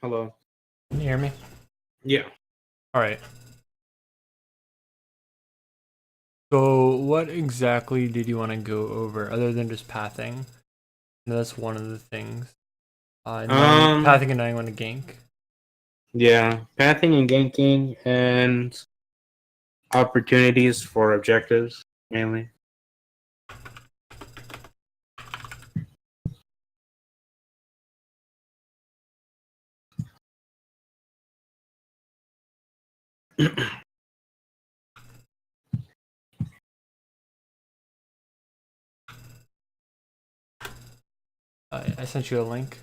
Hello. Can you hear me? Yeah. All right. So, what exactly did you want to go over other than just pathing? I know that's one of the things. Knowing Um. pathing and knowing when to gank. Yeah. Pathing and ganking and opportunities for objectives mainly. I sent you a link.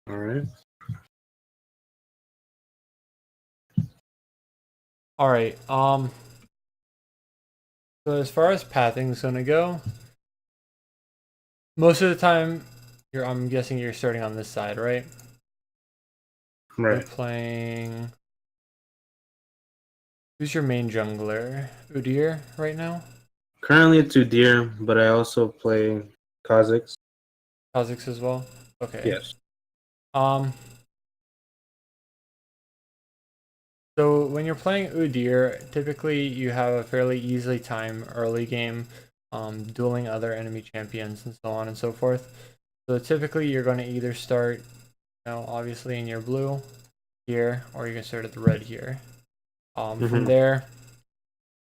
All right. All right. So as far as pathing is gonna go, most of the time, I'm guessing you're starting on this side, right? You're Right. playing. Who's your main jungler? Udyr right now. Currently it's Udyr, but I also play Kha'Zix. Kha'Zix as well. Okay. Yes. Um. So when you're playing Udyr, typically you have a fairly easily time early game, dueling other enemy champions and so on and so forth. So typically you're going to either start, obviously in your blue here, or you can start at the red here. From Mm-hmm. there,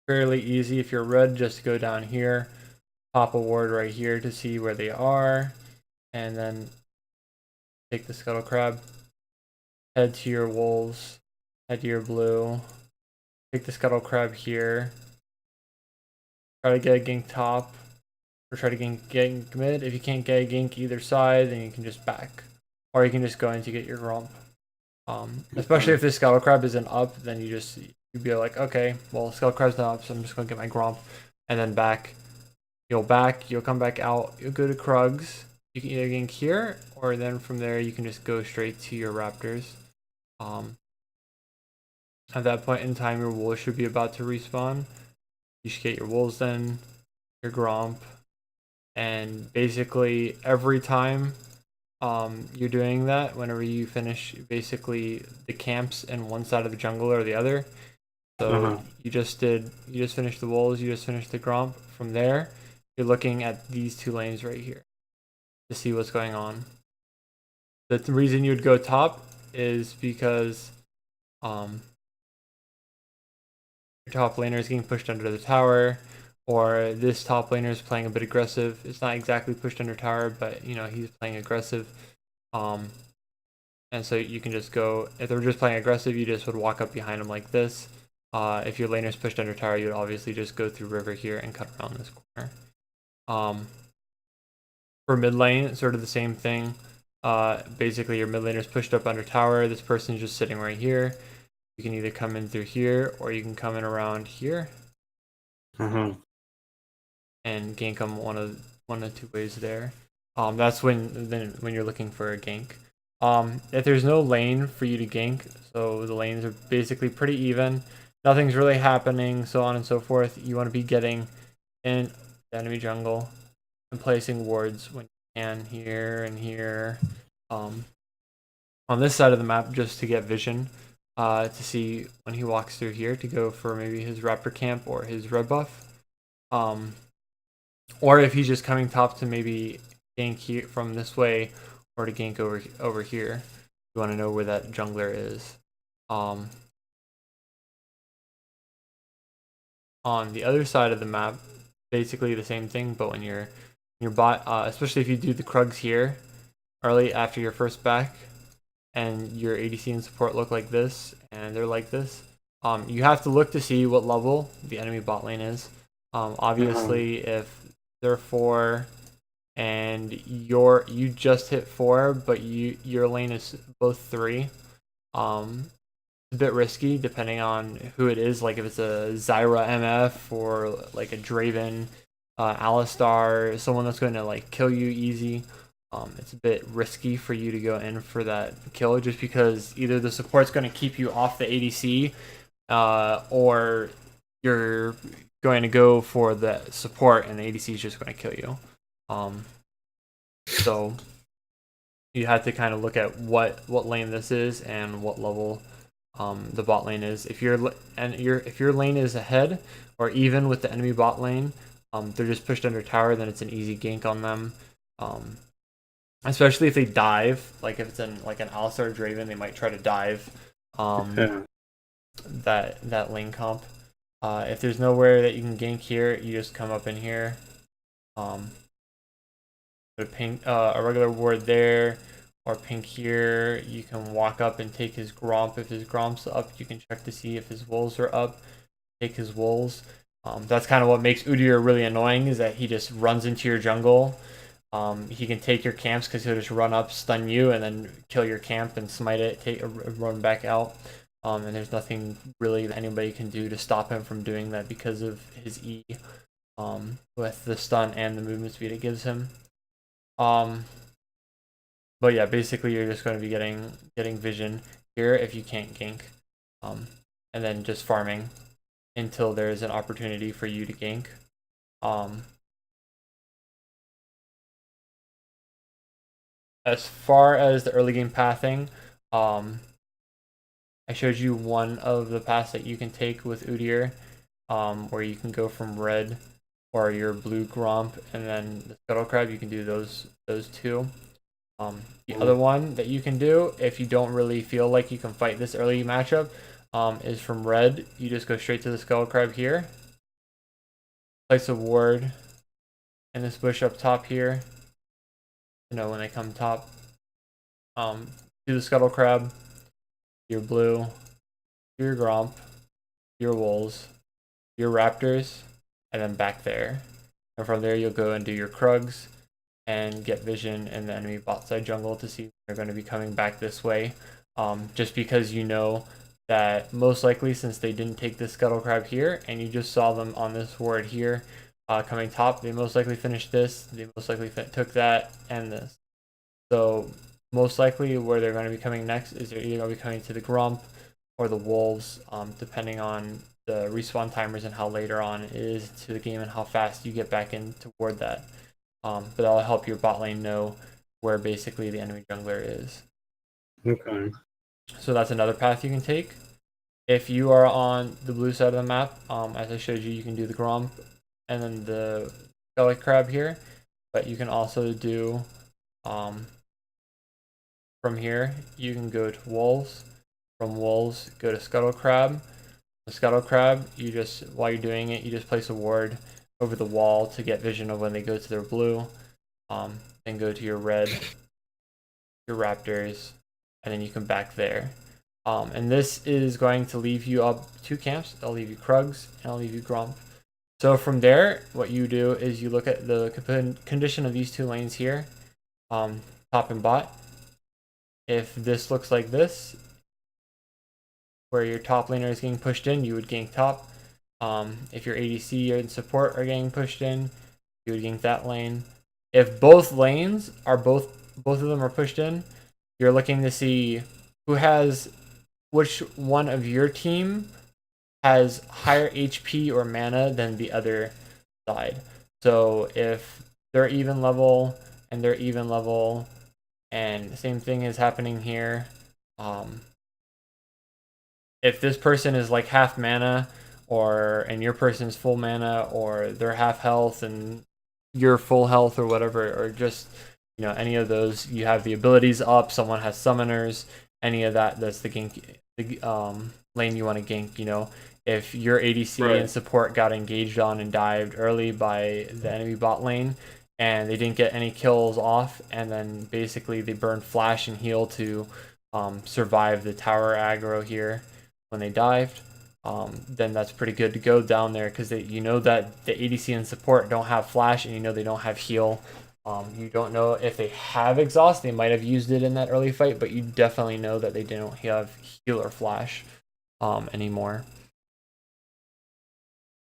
fairly easy. If you're red, just go down here, pop a ward right here to see where they are, and then take the scuttle crab, head to your wolves, head to your blue, take the scuttle crab here, try to get a gank top, or try to gank mid. If you can't get a gank either side, then you can just back. Or you can just go in to get your Gromp. Especially if this Scuttle Crab isn't up, then you'd be like, okay, well, Scuttle Crab's not up, so I'm just going to get my Gromp. And then back. You'll come back out, you'll go to Krugs. You can either gank here, or then from there you can just go straight to your Raptors. Um, at that point in time, your Wolves should be about to respawn. You should get your Wolves then, your Gromp, and basically every time you're doing that, whenever you finish basically the camps in one side of the jungle or the other. So Uh-huh. you just finished the wolves, you just finished the gromp. From there, you're looking at these two lanes right here to see what's going on. The reason you would go top is because um your top laner is getting pushed under the tower, or this top laner is playing a bit aggressive. It's not exactly pushed under tower, but he's playing aggressive. Um, and so you can just go. If they're just playing aggressive, you just would walk up behind them like this. If your laner's pushed under tower, you would obviously just go through river here and cut around this corner. Um, for mid lane, it's sort of the same thing. Basically, your mid laner's pushed up under tower. This person's just sitting right here. You can either come in through here, or you can come in around here Uh-huh. and gank them one of two ways there. That's when you're looking for a gank. If there's no lane for you to gank, so the lanes are basically pretty even, nothing's really happening, so on and so forth. You want to be getting in the enemy jungle and placing wards when you can here and here. Um, on this side of the map, just to get vision, to see when he walks through here to go for maybe his raptor camp or his red buff. Um, or if he's just coming top to maybe gank here from this way, or to gank over here. You want to know where that jungler is. Um, on the other side of the map, basically the same thing, but when your bot, especially if you do the Krugs here early after your first back, and your ADC and support look like this, and they're like this. You have to look to see what level the enemy bot lane is. Uh-huh. Obviously, if they're 4 and you just hit 4, but your lane is both 3, it's a bit risky depending on who it is. Like if it's a Zyra MF or like a Draven, Alistar, someone that's going to like kill you easy. It's a bit risky for you to go in for that kill just because either the support's going to keep you off the ADC, or you're going to go for the support and the ADC is just going to kill you. Um, so you have to kind of look at what lane this is and what level the bot lane is. If your lane is ahead or even with the enemy bot lane, they're just pushed under tower, then it's an easy gank on them. Especially if they dive, like if it's like an Alistar Draven, they might try to dive Yeah. that lane comp. If there's nowhere that you can gank here, you just come up in here. Put a regular ward there, or pink here. You can walk up and take his Gromp. If his Gromp's up, you can check to see if his wolves are up. Take his wolves. That's kind of what makes Udyr really annoying, is that he just runs into your jungle. He can take your camps because he'll just run up, stun you, and then kill your camp and smite it, run back out. And there's nothing really that anybody can do to stop him from doing that because of his E, with the stun and the movement speed it gives him. But yeah, basically you're just going to be getting vision here if you can't gank, and then just farming until there's an opportunity for you to gank. As far as the early game pathing, I showed you one of the paths that you can take with Udyr, where you can go from red or your blue Gromp and then the Scuttle Crab. You can do those two. The other one that you can do if you don't really feel like you can fight this early matchup is from red. You just go straight to the Scuttle Crab here, place a ward in this bush up top here. You know, when they come top, do the Scuttle Crab, your blue, your Gromp, your wolves, your raptors, and then back there. And from there you'll go and do your Krugs and get vision in the enemy bot side jungle to see if they're going to be coming back this way. Just because you know that most likely, since they didn't take the Scuttle Crab here and you just saw them on this ward here coming top, they most likely finished this, they most likely took that and this. So most likely where they're going to be coming next is they're either going to be coming to the Grump or the Wolves, depending on the respawn timers and how later on it is to the game and how fast you get back in toward that. But that'll help your bot lane know where basically the enemy jungler is. Okay. So that's another path you can take. If you are on the blue side of the map, as I showed you, you can do the Gromp and then the Belly Crab here. But you can also do, from here, you can go to Wolves. From Wolves, go to Scuttle Crab. The Scuttle Crab, you just, while you're doing it, you just place a ward over the wall to get vision of when they go to their blue. Then go to your red, your raptors, and then you can back there. And this is going to leave you up 2 camps. I'll leave you Krugs and I'll leave you Gromp. So from there, what you do is you look at the condition of these 2 lanes here, top and bot. If this looks like this, where your top laner is getting pushed in, you would gank top. If your ADC and support are getting pushed in, you would gank that lane. If both lanes are both of them are pushed in, you're looking to see which one of your team has higher HP or mana than the other side. So if they're even level and they're even level, and the same thing is happening here. If this person is like half mana, and your person's full mana, or they're half health and you're full health or whatever, or just, you know, any of those, you have the abilities up, someone has summoners, any of that, that's the gank, lane you want to gank. You know, if your ADC Right. and support got engaged on and dived early by the enemy bot lane and they didn't get any kills off, and then basically they burned flash and heal to survive the tower aggro here when they dived, then that's pretty good to go down there, because you know that the ADC and support don't have flash, and you know they don't have heal. You don't know if they have exhaust. They might have used it in that early fight, but you definitely know that they don't have heal or flash anymore.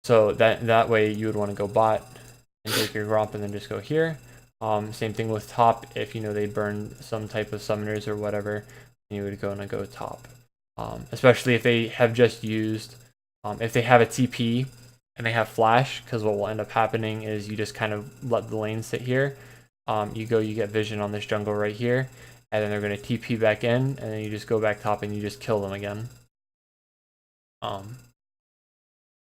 So that way you would want to go bot and take your Gromp and then just go here. Same thing with top. If you know they burn some type of summoners or whatever, you would go top. Especially if they have just used, if they have a TP and they have flash, because what will end up happening is you just kind of let the lane sit here. You get vision on this jungle right here, and then they're going to TP back in, and then you just go back top and you just kill them again.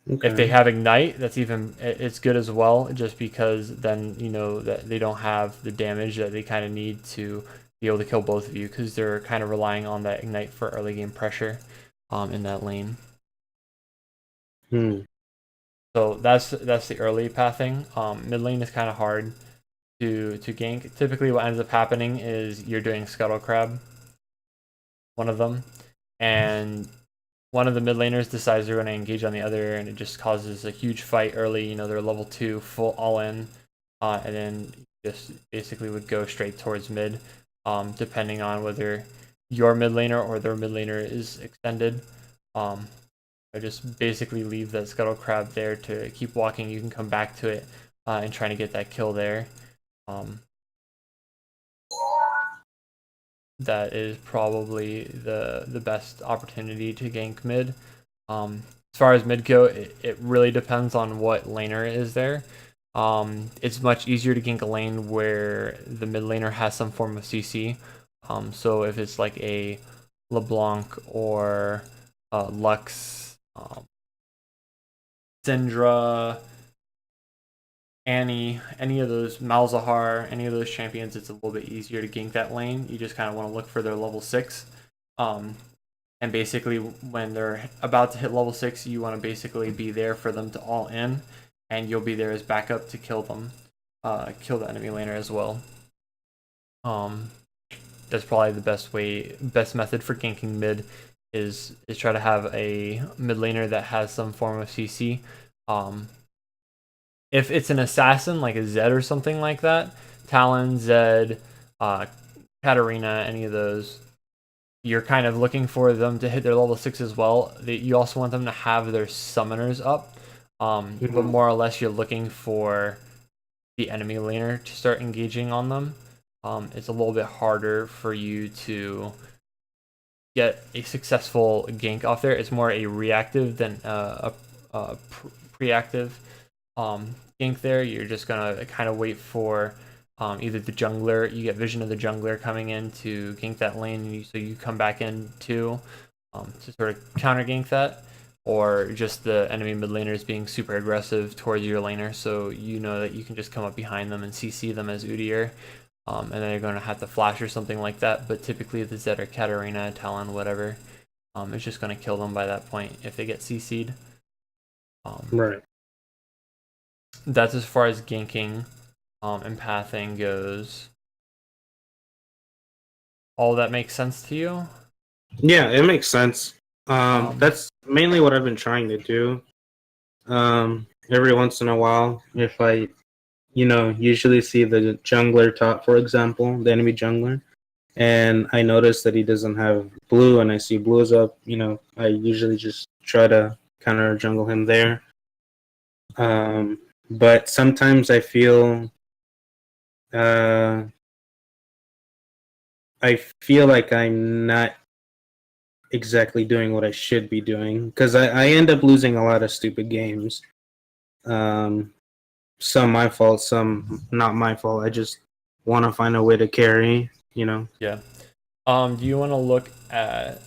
If they have Ignite, it's good as well, just because then you know that they don't have the damage that they kind of need to be able to kill both of you, because they're kind of relying on that Ignite for early game pressure in that lane. So that's the early pathing. Mid lane is kind of hard to gank. Typically what ends up happening is you're doing Scuttle Crab, one of them, and one of the mid laners decides they're going to engage on the other, and it just causes a huge fight early. You know, they're level 2, full all in, and then just basically would go straight towards mid, depending on whether your mid laner or their mid laner is extended. I just basically leave that Scuttle Crab there to keep walking. You can come back to it and trying to get that kill there. That is probably the best opportunity to gank mid. As far as mid go, it really depends on what laner is there. It's much easier to gank a lane where the mid laner has some form of CC. So if it's like a LeBlanc or Lux, Syndra, Annie, any of those, Malzahar, any of those champions, it's a little bit easier to gank that lane. You just kind of want to look for their level 6. And basically, when they're about to hit level 6, you want to basically be there for them to all in, and you'll be there as backup to kill them, kill the enemy laner as well. That's probably the best method for ganking mid is try to have a mid laner that has some form of CC. If it's an assassin like a Zed or something like that, Talon, Zed, Katarina, any of those, you're kind of looking for them to hit their level 6 as well. You also want them to have their summoners up, but more or less you're looking for the enemy laner to start engaging on them. It's a little bit harder for you to get a successful gank off there. It's more a reactive than a preactive gank there. You're just gonna kind of wait for either the jungler, you get vision of the jungler coming in to gank that lane, so you come back in too to sort of counter gank that, or just the enemy mid laners being super aggressive towards your laner, so you know that you can just come up behind them and CC them as Udyr, and then you're going to have to flash or something like that. But typically the Zed or Katarina, Talon, whatever, it's just going to kill them by that point if they get CC'd. Right. That's as far as ganking and pathing goes. All that makes sense to you? Yeah, it makes sense. That's mainly what I've been trying to do. Every once in a while, if I, usually see the jungler top, for example, the enemy jungler, and I notice that he doesn't have blue, and I see blue is up, I usually just try to counter jungle him there. But sometimes I feel like I'm not exactly doing what I should be doing, because I end up losing a lot of stupid games. Some my fault, some not my fault. I just want to find a way to carry, Yeah. Do you want to look at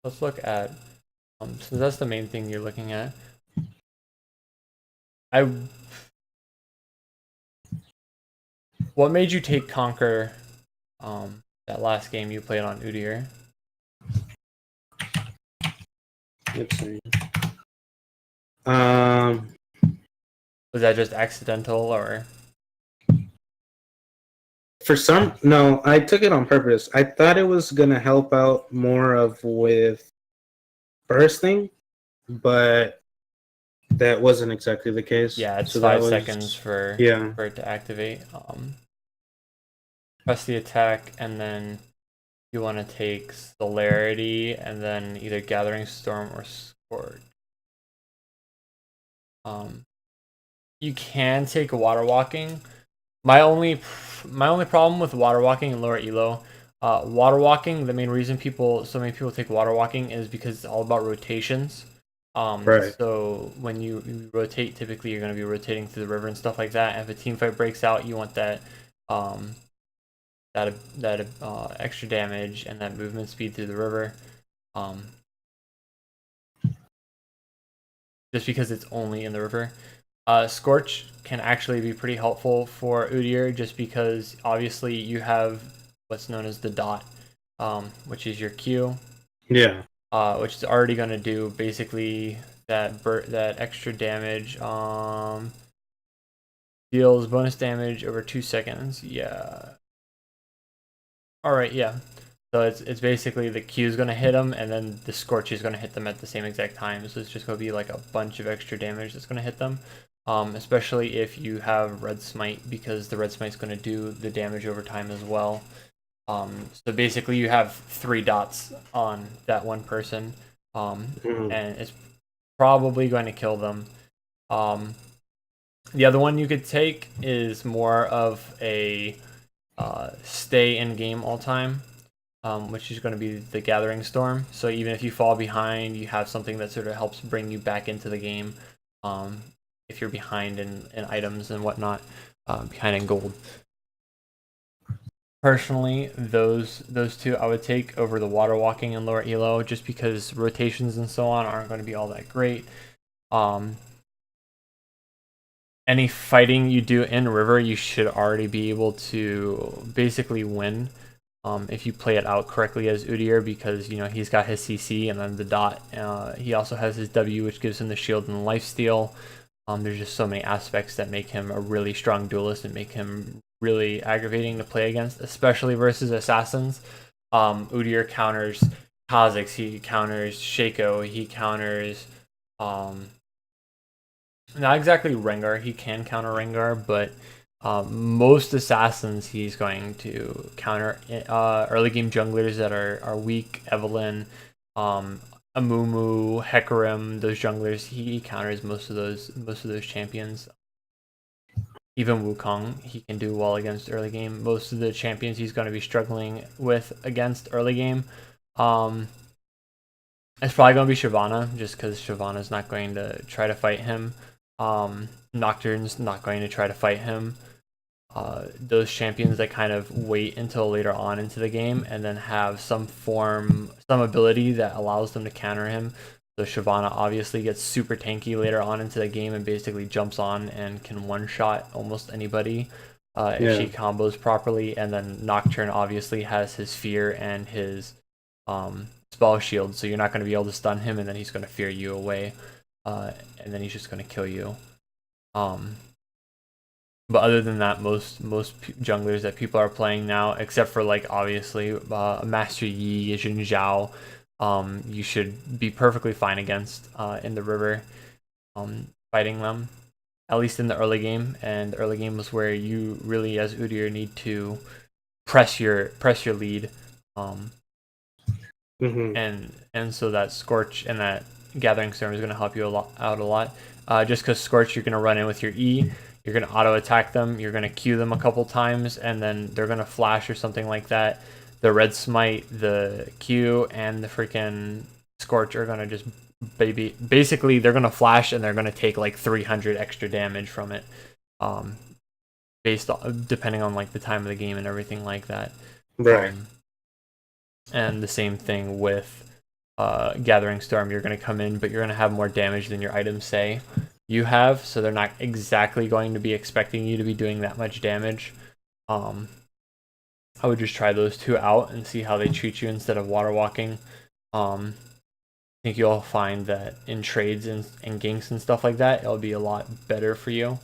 let's look at so that's the main thing you're looking at. What made you take Conquer that last game you played on Udyr? Let's see. Was that just accidental, or? No, I took it on purpose. I thought it was gonna help out more of with bursting, but that wasn't exactly the case. Yeah, it's so 5 seconds for yeah. it to activate. Press the attack, and then you want to take Celerity, and then either Gathering Storm or Scorch. You can take Water Walking. My only problem with Water Walking and lower elo, Water Walking, the main reason so many people take Water Walking is because it's all about rotations. Right. So when you rotate, typically you're going to be rotating through the river and stuff like that. And if a team fight breaks out, you want that that extra damage and that movement speed through the river. Just because it's only in the river. Scorch can actually be pretty helpful for Udyr just because obviously you have what's known as the dot, which is your Q. Yeah. Which is already going to do basically that extra damage. Deals bonus damage over 2 seconds. Yeah. All right. Yeah. So it's basically the Q is going to hit them, and then the Scorch is going to hit them at the same exact time. So it's just going to be like a bunch of extra damage that's going to hit them. Especially if you have Red Smite, because the Red Smite's going to do the damage over time as well. So basically you have 3 dots on that one person, and it's probably going to kill them. The other one you could take is more of a stay in game all time, which is going to be the Gathering Storm. So even if you fall behind, you have something that sort of helps bring you back into the game. If you're behind in items and whatnot, behind in gold. Personally, those two I would take over the water walking and lower elo, just because rotations and so on aren't going to be all that great. Any fighting you do in river, you should already be able to basically win if you play it out correctly as Udyr, because he's got his CC and then the dot. He also has his W, which gives him the shield and the lifesteal. There's just so many aspects that make him a really strong duelist and make him really aggravating to play against, especially versus assassins. Udyr counters Kha'Zix, he counters Shaco, he counters not exactly Rengar. He can counter Rengar, but most assassins he's going to counter early game junglers that are weak. Evelynn, Amumu, Hecarim, those junglers, he counters most of those champions. Even Wukong, he can do well against early game. Most of the champions he's going to be struggling with against early game. It's probably going to be Shyvana, just because Shyvana's not going to try to fight him. Nocturne's not going to try to fight him. Those champions that kind of wait until later on into the game and then have some ability that allows them to counter him. So Shyvana obviously gets super tanky later on into the game and basically jumps on and can one-shot almost anybody if she combos properly. And then Nocturne obviously has his fear and his spell shield, so you're not going to be able to stun him, and then he's going to fear you away, and then he's just going to kill you. But other than that, most junglers that people are playing now, except for like obviously Master Yi, Jin Zhao, you should be perfectly fine against in the river, fighting them, at least in the early game. And the early game was where you really, as Udyr, need to press your lead, and so that Scorch and that Gathering Storm is going to help you out a lot. Just because Scorch, you're going to run in with your E. You're going to auto attack them. You're going to Q them a couple times, and then they're going to flash or something like that. The Red Smite, the Q, and the freaking Scorch are going to just basically they're going to flash, and they're going to take like 300 extra damage from it, depending on like the time of the game and everything like that. Right. And the same thing with Gathering Storm. You're going to come in, but you're going to have more damage than your items say you have, so they're not exactly going to be expecting you to be doing that much damage. I would just try those two out and see how they treat you instead of water walking. I think you'll find that in trades and ganks and stuff like that, it'll be a lot better for you.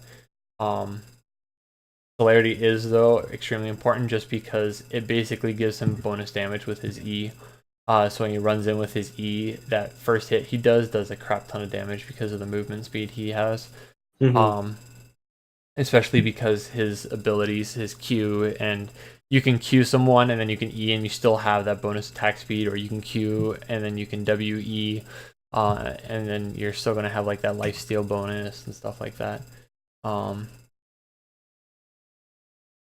Celerity is, though, extremely important just because it basically gives him bonus damage with his E. So when he runs in with his E, that first hit he does a crap ton of damage because of the movement speed he has. Especially because his abilities, his Q, and you can Q someone and then you can E and you still have that bonus attack speed, or you can Q and then you can WE, and then you're still going to have like that lifesteal bonus and stuff like that.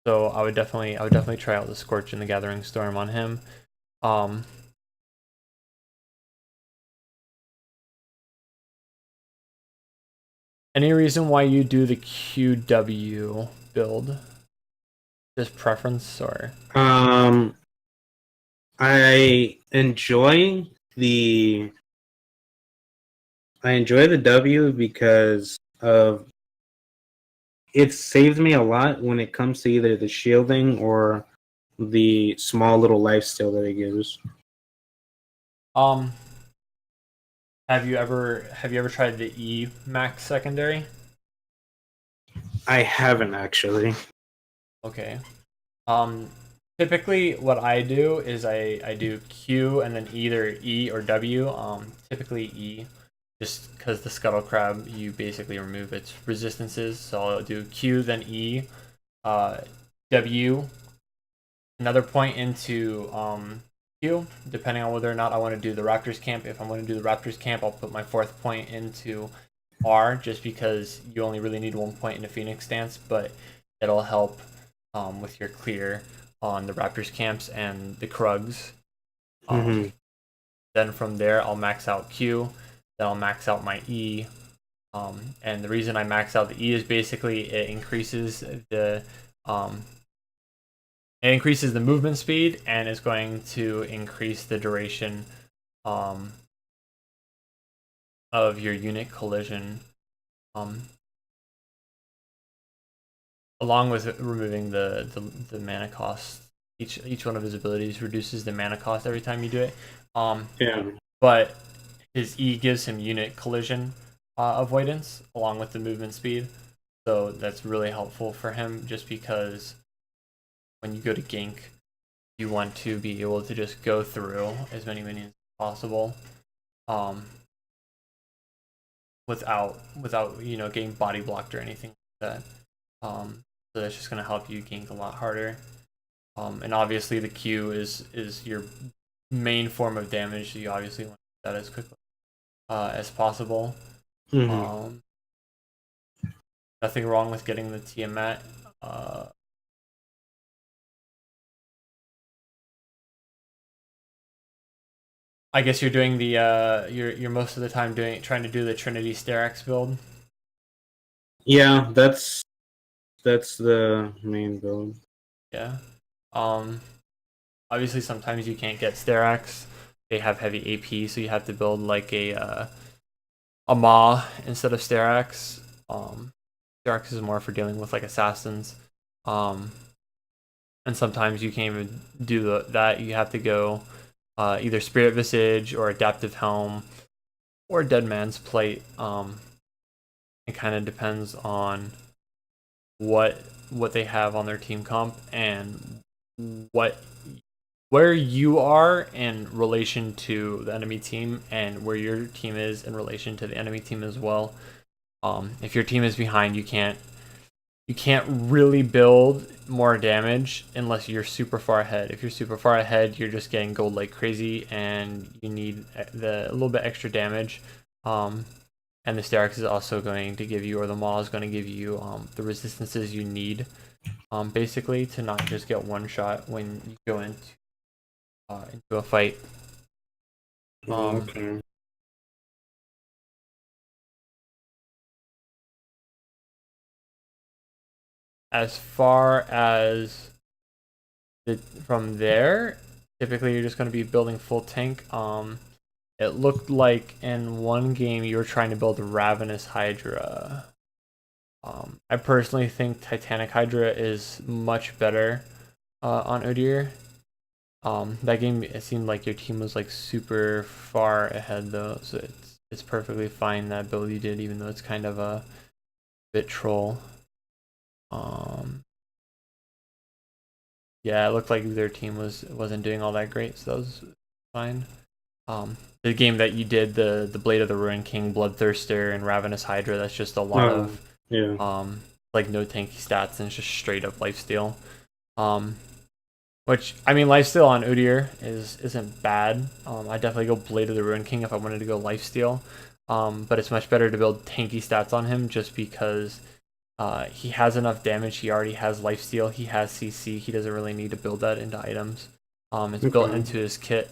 So I would definitely try out the Scorch and the Gathering Storm on him. Any reason why you do the QW build? Just preference or? I enjoy the W because of it saves me a lot when it comes to either the shielding or the small little lifesteal that it gives. Um, have you ever tried the E max secondary? I haven't actually. Okay. Um, Typically what I do is I do Q and then either E or W. Typically E, just because the scuttle crab you basically remove its resistances. So I'll do Q then E, uh, W, another point into Q, depending on whether or not I want to do the Raptors camp. If I'm going to do the Raptors camp, I'll put my fourth point into R, just because you only really need 1 point in a Phoenix stance, but it'll help with your clear on the Raptors camps and the Krugs. Mm-hmm. Then from there, I'll max out Q. Then I'll max out my E. And the reason I max out the E is basically um, it increases the movement speed and is going to increase the duration um, of your unit collision, um, along with removing the mana cost. Each one of his abilities reduces the mana cost every time you do it. Yeah. But his E gives him unit collision avoidance along with the movement speed. So that's really helpful for him, just because when you go to gank, you want to be able to just go through as many minions as possible, um, without getting body blocked or anything like that. So that's just gonna help you gank a lot harder. And obviously the Q is your main form of damage, so you obviously want to do that as quickly as possible. Mm-hmm. Um, Nothing wrong with getting the Tiamat. Uh, I guess you're doing the you're most of the time trying to do the Trinity Sterax build. Yeah, that's the main build. Yeah. Um, Obviously sometimes you can't get Sterax. They have heavy AP, so you have to build like a Maw instead of Sterax. Sterax is more for dealing with like assassins. Um, and sometimes you can't even do that. You have to go either Spirit Visage or Adaptive Helm or Dead Man's Plate. It kind of depends on what what they have on their team comp and what where you are in relation to the enemy team and where your team is in relation to the enemy team as well. If your team is behind, you can't really build more damage unless you're super far ahead. If you're super far ahead, you're just getting gold like crazy, and you need a little bit extra damage. And the Sterax is also going to give you, or the Maul is going to give you the resistances you need, basically, to not just get one shot when you go into a fight. Oh, Um, okay. as far as from there, typically you're just going to be building full tank. It looked like in one game you were trying to build a Ravenous Hydra. I personally think Titanic Hydra is much better on Udyr. That game, it seemed like your team was like super far ahead though, so it's perfectly fine that build you did, even though it's kind of a bit troll. Um, yeah, it looked like their team wasn't doing all that great, so that was fine. The game that you did, the Blade of the Ruin King, Bloodthirster, and Ravenous Hydra, that's just a lot Oh, of yeah. like no tanky stats, and it's just straight up lifesteal. Um, which, I mean, lifesteal on Udyr isn't bad. I definitely go Blade of the Ruin King if I wanted to go lifesteal. But it's much better to build tanky stats on him, just because he has enough damage. He already has lifesteal. He has CC. He doesn't really need to build that into items. It's built Okay. into his kit,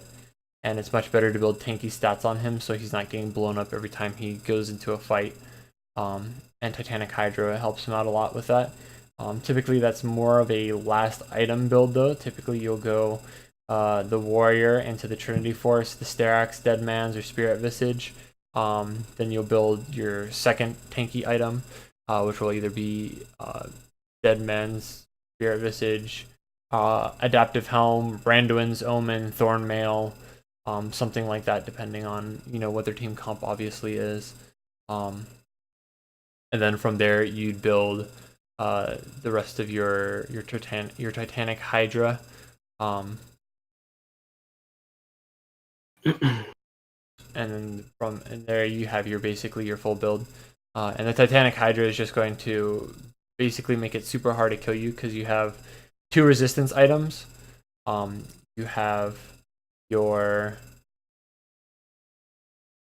and it's much better to build tanky stats on him, so he's not getting blown up every time he goes into a fight. And Titanic Hydra helps him out a lot with that. Typically, that's more of a last item build, though. Typically, you'll go the Warrior into the Trinity Force, the Sterax, Dead Man's, or Spirit Visage. Then you'll build your second tanky item, which will either be Dead Man's, Spirit Visage, Adaptive Helm, Randuin's Omen, Thornmail, something like that, depending on what their team comp obviously is. And then from there, you'd build the rest of your Titanic Hydra. And then from there you have basically your full build. And the Titanic Hydra is just going to basically make it super hard to kill you because you have 2 resistance items. You have your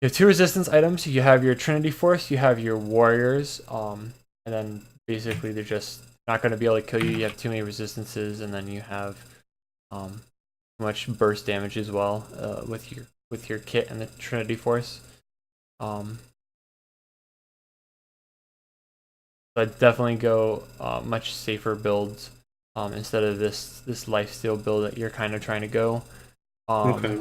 2 resistance items. You have your Trinity Force. You have your Warriors. And then basically they're just not going to be able to kill you. You have too many resistances, and then you have too much burst damage as well with your kit and the Trinity Force. So I'd definitely go much safer builds instead of this lifesteal build that you're kind of trying to go. Okay.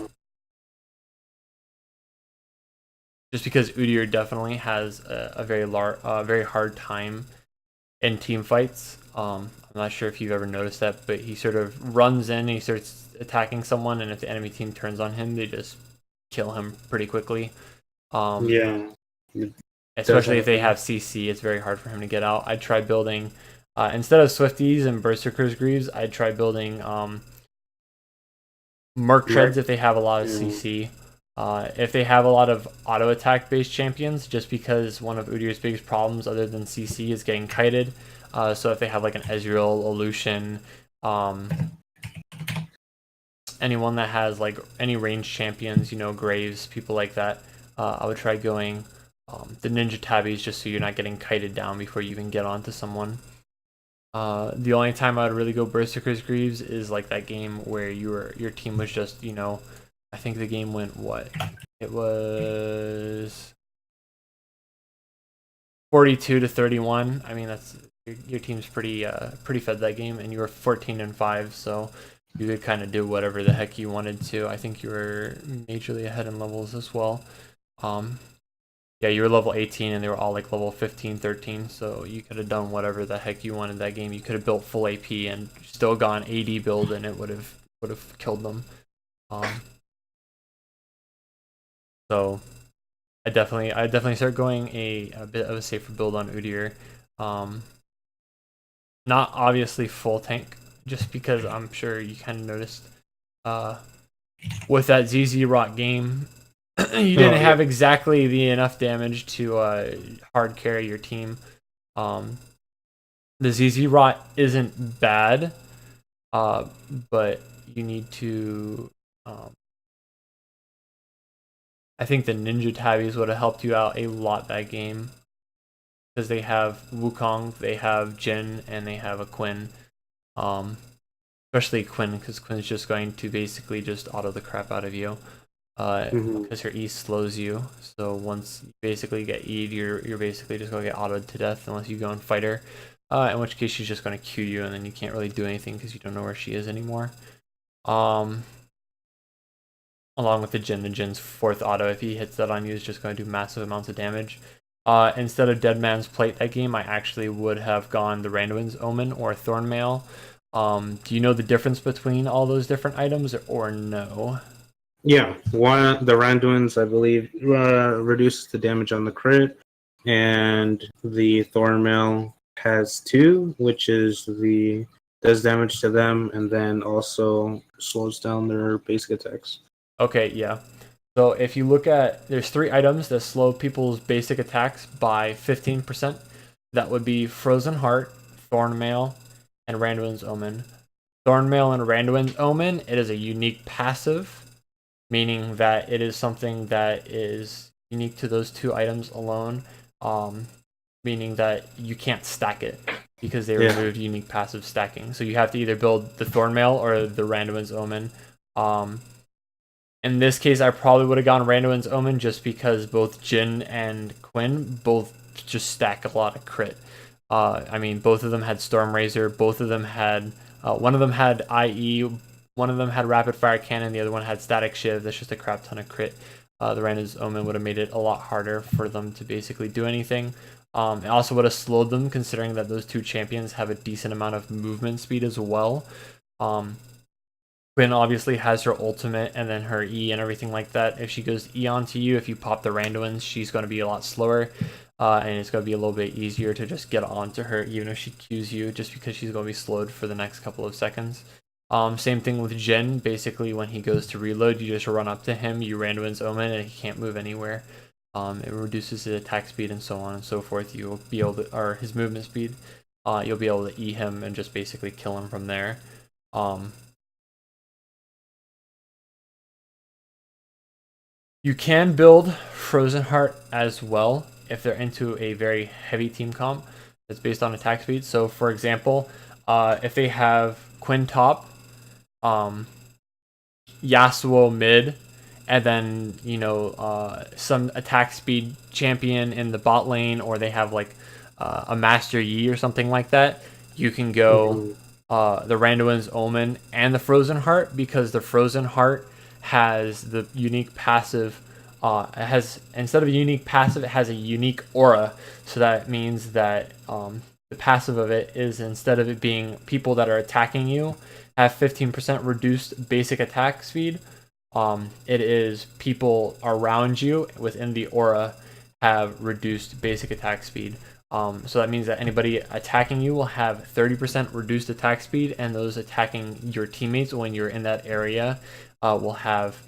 Just because Udyr definitely has a very hard time in team fights. I'm not sure if you've ever noticed that, but he sort of runs in, he starts attacking someone, and if the enemy team turns on him, they just kill him pretty quickly. Yeah. Especially if they have CC, it's very hard for him to get out. I'd try building, instead of Swifties and Berserker's Greaves, I'd try building Merc Treads if they have a lot of CC. If they have a lot of auto attack based champions, just because one of Udyr's biggest problems other than CC is getting kited. So if they have like an Ezreal, a Lucian, anyone that has like any ranged champions, Graves, people like that, I would try going the Ninja Tabbies just so you're not getting kited down before you even get onto someone. The only time I would really go Berserker's Greaves is like that game where your team was just, I think the game went what? It was 42-31. I mean, that's your team's pretty fed that game, and you were 14-5, so you could kind of do whatever the heck you wanted to. I think you were majorly ahead in levels as well. Yeah, you were level 18 and they were all like level 15, 13, so you could have done whatever the heck you wanted that game. You could have built full AP and still gone AD build, and it would have killed them. So I definitely start going a bit of a safer build on Udyr. Not obviously full tank, just because I'm sure you kind of noticed with that ZZ Rot game, you didn't have exactly the enough damage to hard carry your team. The ZZ Rot isn't bad, but you need to. I think the Ninja Tabbies would have helped you out a lot that game, because they have Wukong, they have Jin, and they have a Quinn. Especially Quinn, because Quinn's just going to basically just auto the crap out of you. Because her E slows you, so once you basically get E'd, you're basically just gonna get autoed to death unless you go and fight her. In which case she's just gonna Q you, and then you can't really do anything because you don't know where she is anymore. Along with the Jin's 4th auto, if he hits that on you, is just going to do massive amounts of damage. Instead of Dead Man's Plate that game, I actually would have gone the Randuin's Omen or Thornmail. Do you know the difference between all those different items, or no? Yeah, the Randuin's, I believe, reduces the damage on the crit, and the Thornmail has 2, which is does damage to them, and then also slows down their basic attacks. Okay, yeah. So if you look at, there's 3 items that slow people's basic attacks by 15%. That would be Frozen Heart, Thornmail, and Randuin's Omen. Thornmail and Randuin's Omen, it is a unique passive, meaning that it is something that is unique to those 2 items alone, meaning that you can't stack it because they removed unique passive stacking. So you have to either build the Thornmail or the Randuin's Omen. In this case, I probably would have gone Randuin's Omen just because both Jin and Quinn both just stack a lot of crit. I mean, both of them had Storm Razor. Both of them had one of them had IE. One of them had Rapid Fire Cannon. The other one had Static Shiv. That's just a crap ton of crit. The Rando's Omen would have made it a lot harder for them to basically do anything. It also would have slowed them, considering that those two champions have a decent amount of movement speed as well. Quinn obviously has her ultimate and then her E and everything like that. If she goes E onto you, if you pop the Randuins, she's going to be a lot slower. And it's going to be a little bit easier to just get onto her, even if she Qs you, just because she's going to be slowed for the next couple of seconds. Same thing with Jin. Basically, when he goes to reload, you just run up to him, you Randuin's Omen, and he can't move anywhere. It reduces his attack speed and so on and so forth. You'll be able to, or his movement speed. You'll be able to E him and just basically kill him from there. You can build Frozen Heart as well if they're into a very heavy team comp that's based on attack speed. So, for example, if they have Quinn top, Yasuo mid, and then some attack speed champion in the bot lane, or they have like a Master Yi or something like that, you can go the Randuin's Omen and the Frozen Heart, because the Frozen Heart has the unique passive. It has, instead of a unique passive, it has a unique aura. So that means that the passive of it is, instead of it being people that are attacking you have 15% reduced basic attack speed, it is people around you within the aura have reduced basic attack speed. So that means that anybody attacking you will have 30% reduced attack speed, and those attacking your teammates when you're in that area will have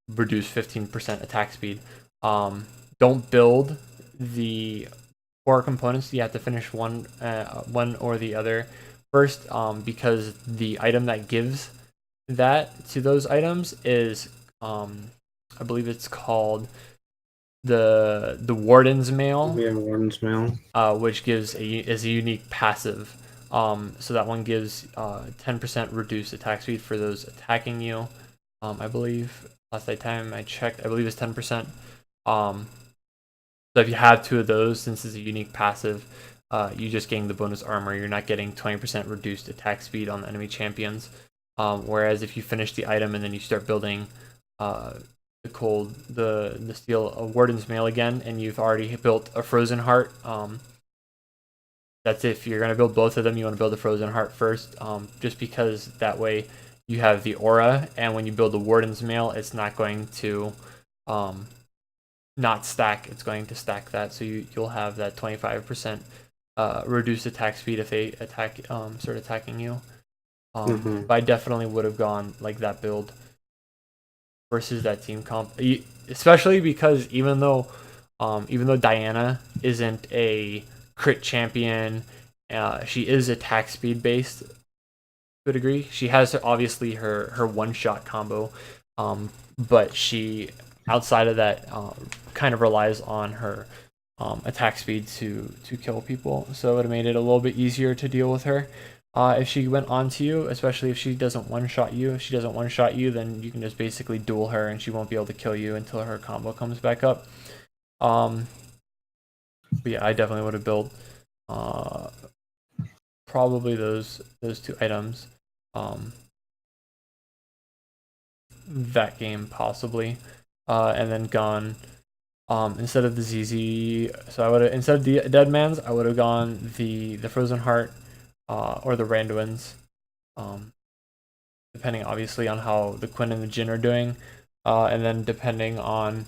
reduced 15% attack speed. Don't build the core components. You have to finish one or the other first, because the item that gives that to those items is, I believe it's called the Warden's Mail. Yeah, Warden's Mail. Which gives is a unique passive. So that one gives 10% reduced attack speed for those attacking you. I believe last time I checked, I believe it's 10%. So if you have two of those, since it's a unique passive, you just gain the bonus armor. You're not getting 20% reduced attack speed on the enemy champions. Whereas if you finish the item and then you start building the steel Warden's Mail again, and you've already built a Frozen Heart, that's if you're going to build both of them, you want to build the Frozen Heart first, just because that way you have the aura, and when you build the Warden's Mail, it's not going to not stack, it's going to stack that, so you'll have that 25% reduced attack speed if they start attacking you. But I definitely would have gone like that build versus that team comp, especially because even though Diana isn't a crit champion, she is attack speed based to a degree. She has obviously her one shot combo, but she, outside of that, kind of relies on her attack speed to kill people. So it would have made it a little bit easier to deal with her. If she went onto you, especially if she doesn't one-shot you. If she doesn't one-shot you, then you can just basically duel her and she won't be able to kill you until her combo comes back up. But yeah, I definitely would have built probably those two items. That game possibly. And then gone instead of the ZZ, so I would have, instead of the Deadman's, I would have gone the Frozen Heart or the Randuins, depending obviously on how the Quinn and the Jin are doing, and then depending on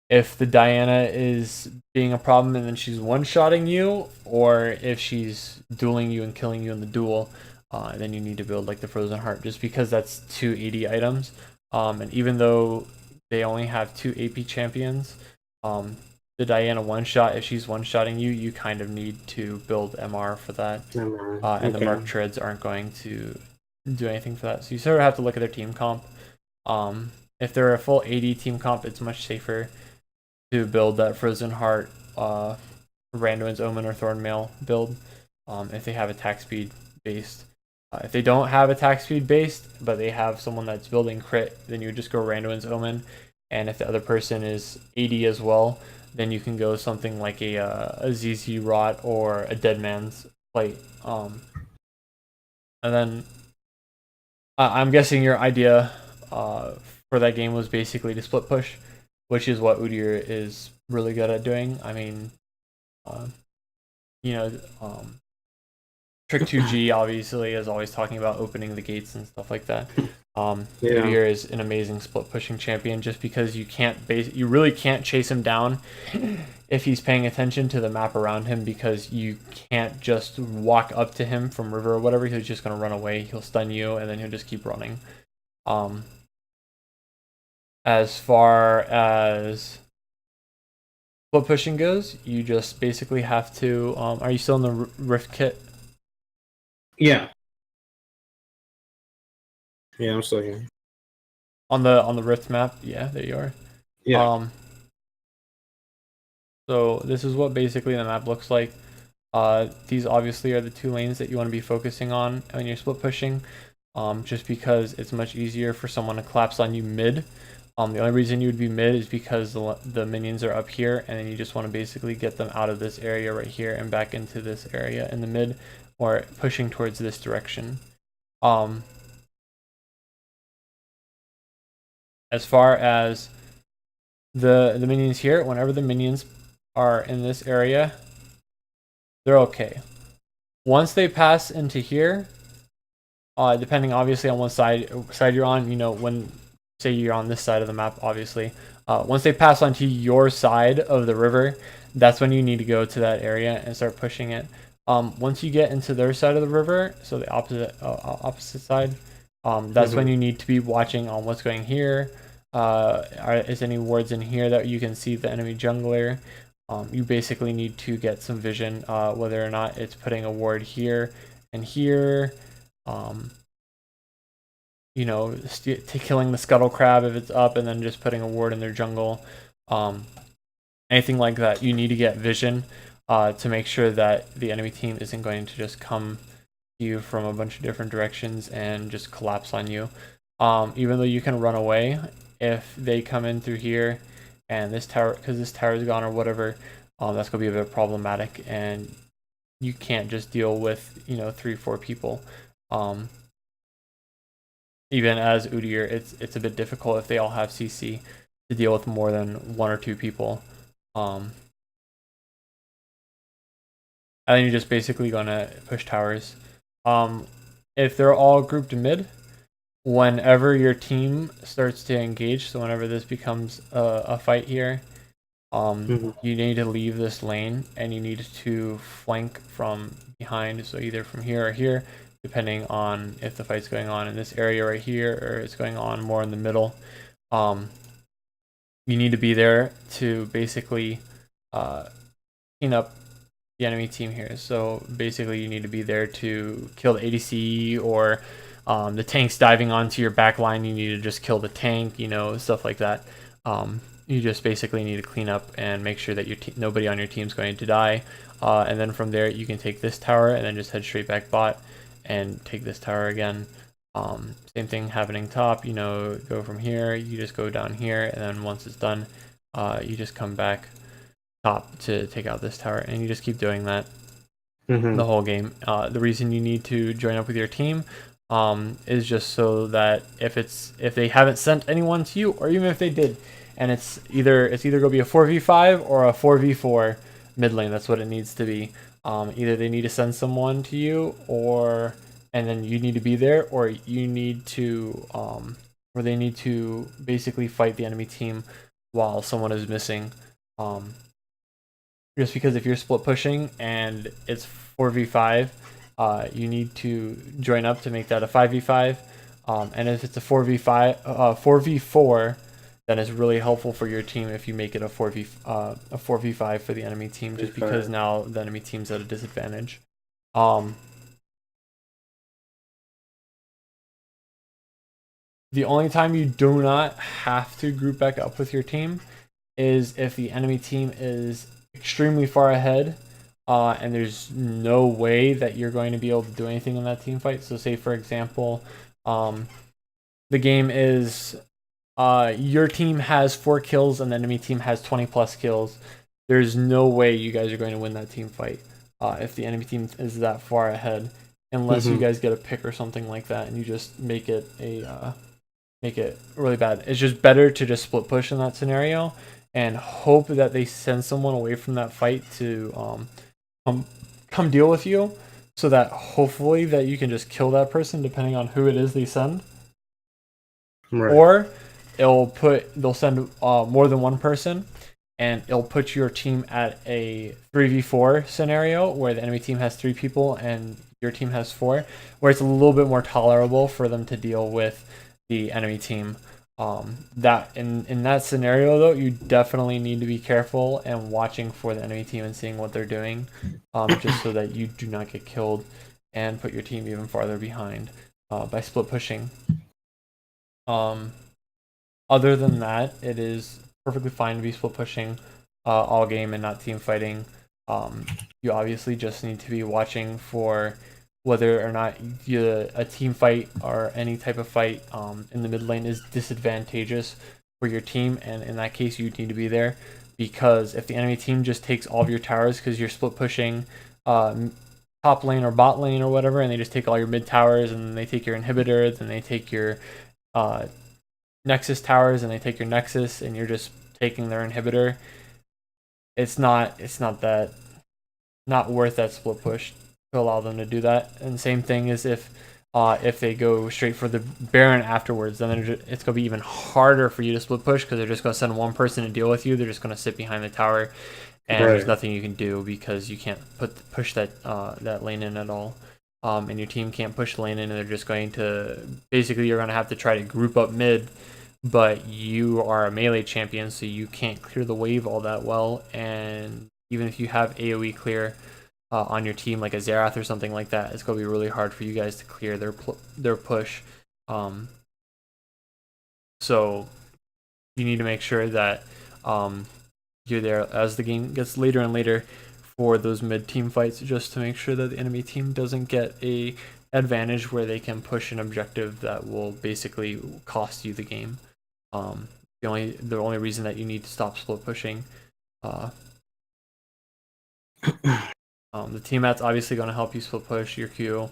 if the Diana is being a problem and then she's one-shotting you, or if she's dueling you and killing you in the duel, and then you need to build like the Frozen Heart, just because that's 280 items, and even though they only have 2 AP champions, the Diana one-shot, if she's one-shotting you, you kind of need to build MR for that. And the Merc Treads aren't going to do anything for that. So you sort of have to look at their team comp. If they're a full 80 team comp, it's much safer to build that Frozen Heart, Randuin's Omen or Thornmail build, if they have attack speed based. If they don't have attack speed based, but they have someone that's building crit, then you would just go Randuin's Omen. And if the other person is 80 as well, then you can go something like a ZZ Rot or a Dead Man's Plate. And then I'm guessing your idea for that game was basically to split push, which is what Udyr is really good at doing. I mean, you know, Trick 2G obviously is always talking about opening the gates and stuff like that. Udyr is an amazing split pushing champion just because you really can't chase him down if he's paying attention to the map around him, because you can't just walk up to him from river or whatever. He's just going to run away. He'll stun you and then he'll just keep running. As far as split pushing goes, you just basically have to are you still in the Rift kit? Yeah, I'm still here. On the Rift map, yeah, there you are. Yeah. So this is what basically the map looks like. These obviously are the 2 lanes that you want to be focusing on when you're split pushing, just because it's much easier for someone to collapse on you mid. The only reason you would be mid is because the minions are up here, and then you just want to basically get them out of this area right here and back into this area in the mid, or pushing towards this direction. As far as the minions here, whenever the minions are in this area, they're okay. Once they pass into here, depending obviously on what side you're on, when say you're on this side of the map, obviously, once they pass onto your side of the river, that's when you need to go to that area and start pushing it. Once you get into their side of the river, so the opposite side, that's when you need to be watching on what's going here. Is any wards in here that you can see the enemy jungler? You basically need to get some vision, whether or not it's putting a ward here and here. Killing the scuttle crab if it's up, and then just putting a ward in their jungle. Anything like that, you need to get vision to make sure that the enemy team isn't going to just come to you from a bunch of different directions and just collapse on you. Even though you can run away, if they come in through here and this tower, because this tower is gone or whatever, that's going to be a bit problematic, and you can't just deal with 3-4 people. Even as Udyr, it's a bit difficult if they all have CC to deal with more than 1 or 2 people. And then you're just basically gonna push towers. If they're all grouped mid, whenever your team starts to engage, so whenever this becomes a fight here, you need to leave this lane and you need to flank from behind, so either from here or here, depending on if the fight's going on in this area right here or it's going on more in the middle. You need to be there to basically clean up the enemy team here. So basically you need to be there to kill the ADC, or the tank's diving onto your back line, you need to just kill the tank, stuff like that. You just basically need to clean up and make sure that nobody on your team is going to die. And then from there, you can take this tower and then just head straight back bot and take this tower again. Same thing happening top, go from here, you just go down here, and then once it's done, you just come back top to take out this tower, and you just keep doing that the whole game. The reason you need to join up with your team is just so that if they haven't sent anyone to you, or even if they did, and it's either gonna be a 4v5 or a 4v4 mid lane, that's what it needs to be. Either they need to send someone to you, and then you need to be there, or you need to or they need to basically fight the enemy team while someone is missing. Just because if you're split pushing and it's 4v5, you need to join up to make that a 5v5. And if it's a 4v4, then it's really helpful for your team if you make it a 4v5 for the enemy team, just because now the enemy team's at a disadvantage. The only time you do not have to group back up with your team is if the enemy team is extremely far ahead, and there's no way that you're going to be able to do anything in that team fight. So say, for example, the game is your team has 4 kills and the enemy team has 20 plus kills. there's no way you guys are going to win that team fight if the enemy team is that far ahead, unless you Mm-hmm. guys get a pick or something like that, and you just make it really bad. It's just better to just split push in that scenario and hope that they send someone away from that fight to come come deal with you, so that hopefully that you can just kill that person depending on who it is they send. Right. Or they'll send more than one person, and it'll put your team at a 3v4 scenario where the enemy team has 3 people and your team has 4, where it's a little bit more tolerable for them to deal with the enemy team. That in that scenario though, you definitely need to be careful and watching for the enemy team and seeing what they're doing, just so that you do not get killed and put your team even farther behind by split pushing. Um, Other than that, it is perfectly fine to be split pushing all game and not team fighting. You obviously just need to be watching for whether or not a team fight or any type of fight in the mid lane is disadvantageous for your team, and in that case, you need to be there, because if the enemy team just takes all of your towers because you're split pushing top lane or bot lane or whatever, and they just take all your mid towers and they take your inhibitor, then they take your uh, Nexus towers and they take your Nexus and you're just taking their inhibitor, it's not that not worth that split push to allow them to do that. And same thing is if they go straight for the Baron afterwards, then it's gonna be even harder for you to split push, because they're just gonna send one person to deal with you. They're just gonna sit behind the tower, and there's Right. nothing you can do because you can't push that lane in at all. And your team can't push the lane in, and they're just going to basically you're gonna have to try to group up mid, but you are a melee champion, so you can't clear the wave all that well. And even if you have AoE clear on your team, like a Xerath or something like that, it's going to be really hard for you guys to clear their push. Um, so you need to make sure that you're there as the game gets later and later for those mid team fights, just to make sure that the enemy team doesn't get a advantage where they can push an objective that will basically cost you the game. The only reason that you need to stop split pushing. The team mat's obviously going to help you split push your Q,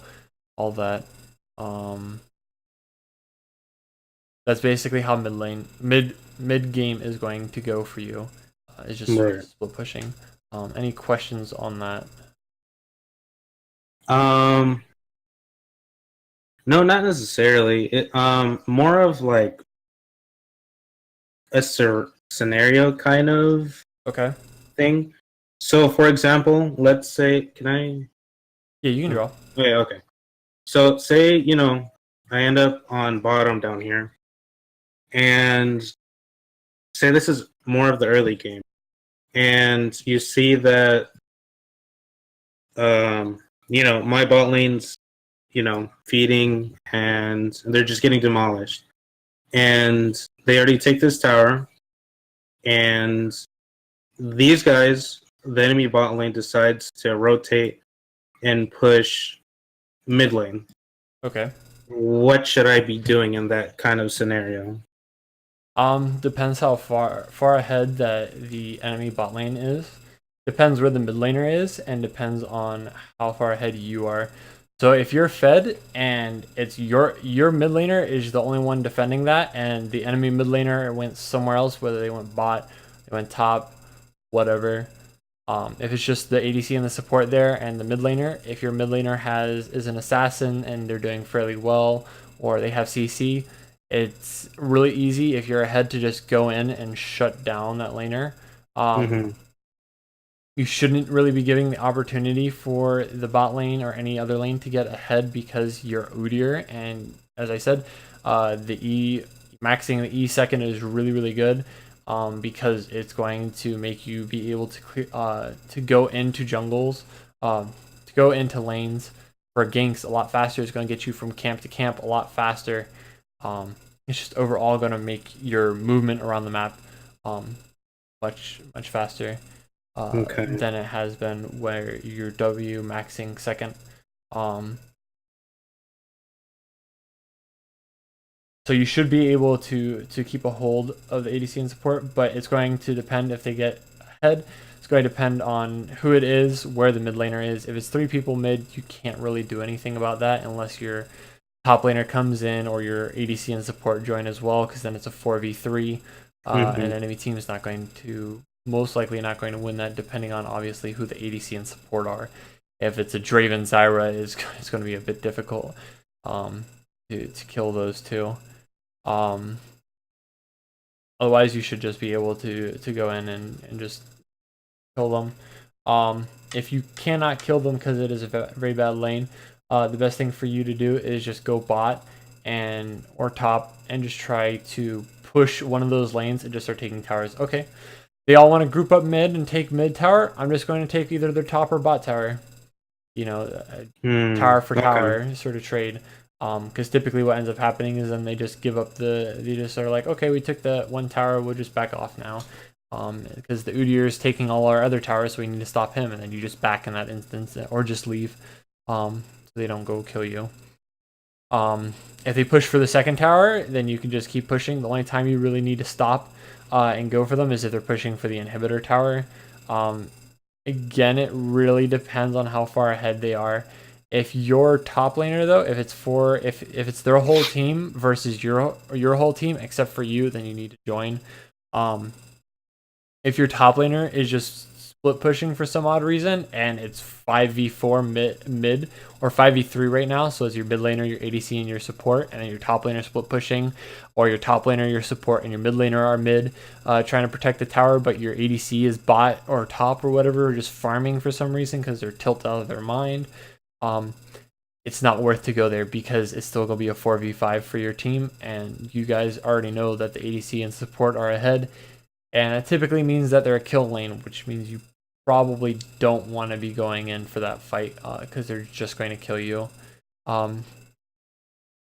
all that. That's basically how mid game is going to go for you. It's just Right. split pushing. Any questions on that? Um, no, not necessarily. More of like a scenario kind of Okay. thing. So, for example, let's say, can I? Yeah, you can draw. Okay, okay. So, say I end up on bottom down here, and say this is more of the early game, and you see that my bot lane's feeding, and they're just getting demolished, and they already take this tower, and these guys, the enemy bot lane, decides to rotate and push mid lane. Okay. What should I be doing in that kind of scenario? Depends how far ahead that the enemy bot lane is. Depends where the mid laner is, and depends on how far ahead you are. So if you're fed and it's your mid laner is the only one defending that, and the enemy mid laner went somewhere else, whether they went bot, they went top, whatever. If it's just the ADC and the support there and the mid laner, if your mid laner is an assassin and they're doing fairly well, or they have CC, it's really easy if you're ahead to just go in and shut down that laner. Mm-hmm. You shouldn't really be giving the opportunity for the bot lane or any other lane to get ahead, because you're Udyr, and as I said, maxing the E second is really good, because it's going to make you be able to go into jungles, to go into lanes for ganks a lot faster. It's going to get you from camp to camp a lot faster. It's just overall going to make your movement around the map much faster Okay. than it has been where you're W maxing second. So you should be able to keep a hold of the ADC and support, but it's going to depend if they get ahead. It's going to depend on who it is, where the mid laner is. If it's 3 people mid, you can't really do anything about that unless your top laner comes in or your ADC and support join as well, because then it's a 4v3. And enemy team is not going to, most likely not going to win that, depending on obviously who the ADC and support are. If it's a Draven Zyra, it's going to be a bit difficult to kill those two. Otherwise, you should just be able to go in and just kill them. If you cannot kill them because it is a very bad lane, the best thing for you to do is just go bot or top and just try to push one of those lanes and just start taking towers. Okay, they all want to group up mid and take mid tower. I'm just going to take either their top or bot tower. You know, tower for tower sort of trade. Because typically what ends up happening is then they just give up they just are like, okay, we took the one tower, we'll just back off now. Because the Udyr is taking all our other towers, so we need to stop him, and then you just back in that instance, or just leave, so they don't go kill you. If they push for the second tower, then you can just keep pushing. The only time you really need to stop and go for them is if they're pushing for the inhibitor tower. Again, it really depends on how far ahead they are. If your top laner though, if it's their whole team versus your whole team except for you, then you need to join. If your top laner is just split pushing for some odd reason and it's 5v4 mid or 5v3 right now, so it's your mid laner, your ADC, and your support, and then your top laner split pushing, or your top laner, your support, and your mid laner are mid trying to protect the tower, but your ADC is bot or top or whatever, or just farming for some reason because they're tilted out of their mind. It's not worth to go there because it's still going to be a 4v5 for your team, and you guys already know that the ADC and support are ahead, and it typically means that they're a kill lane, which means you probably don't want to be going in for that fight because they're just going to kill you,